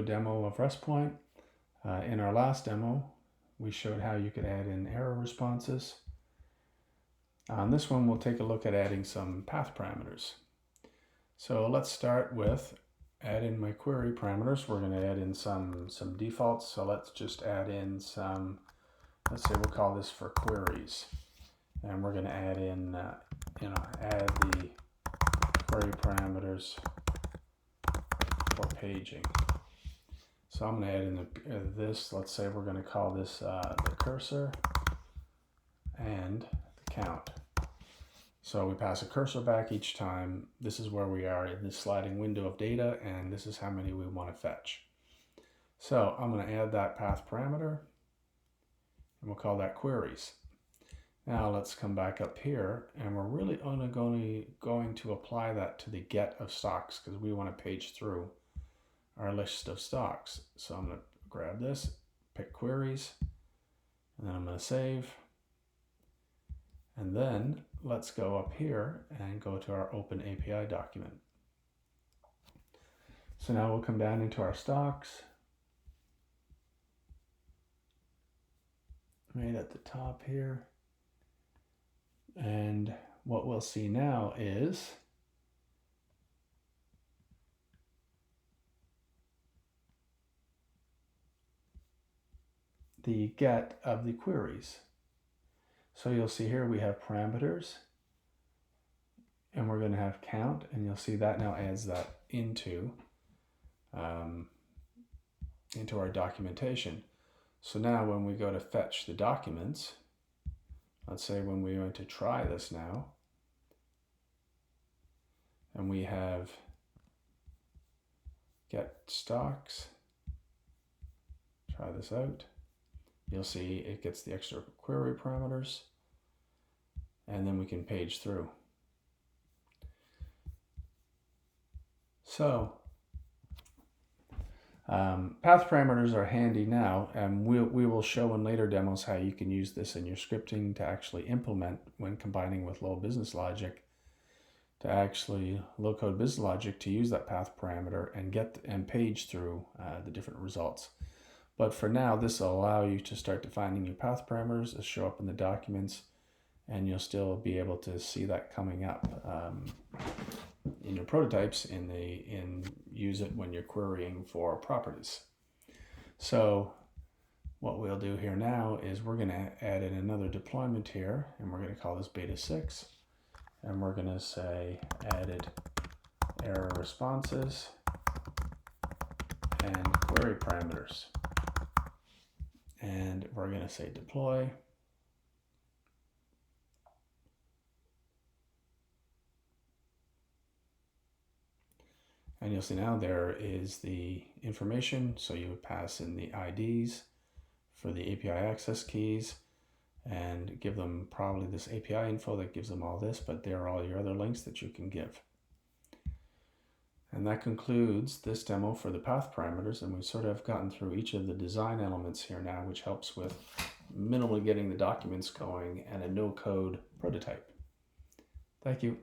a demo of RESTpoint. In our last demo, we showed how you could add in error responses. On this one, we'll take a look at adding some path parameters. So let's start with add in my query parameters. We're going to add in some defaults. So let's just add in some, let's say we'll call this for queries. And we're going to add in, add the query parameters for paging. So I'm going to add in this, let's say we're going to call this the cursor and the count. So we pass a cursor back each time. This is where we are in this sliding window of data, and this is how many we want to fetch. So I'm going to add that path parameter, and we'll call that queries. Now let's come back up here, and we're really only going to apply that to the get of stocks because we want to page through our list of stocks. So I'm going to grab this, pick queries, and then I'm going to save. And then let's go up here and go to our Open API document. So now we'll come down into our stocks. Right at the top here. And what we'll see now is the get of the queries. So you'll see here we have parameters, and we're going to have count, and you'll see that now adds that into our documentation. So now when we go to fetch the documents, let's say when we're going to try this now, and we have get stocks, try this out, you'll see it gets the extra query parameters, and then we can page through. So path parameters are handy now, and we will show in later demos how you can use this in your scripting to actually implement when combining with low business logic, to actually low code business logic to use that path parameter and page through the different results. But for now, this will allow you to start defining your path parameters that show up in the documents, and you'll still be able to see that coming up in your prototypes and use it when you're querying for properties. So what we'll do here now is we're going to add in another deployment here, and we're going to call this beta 6, and we're going to say added error responses and query parameters. And we're going to say deploy. And you'll see now there is the information. So you would pass in the IDs for the API access keys and give them probably this API info that gives them all this, but there are all your other links that you can give. And that concludes this demo for the path parameters, and we've sort of gotten through each of the design elements here now, which helps with minimally getting the documents going and a no-code prototype. Thank you.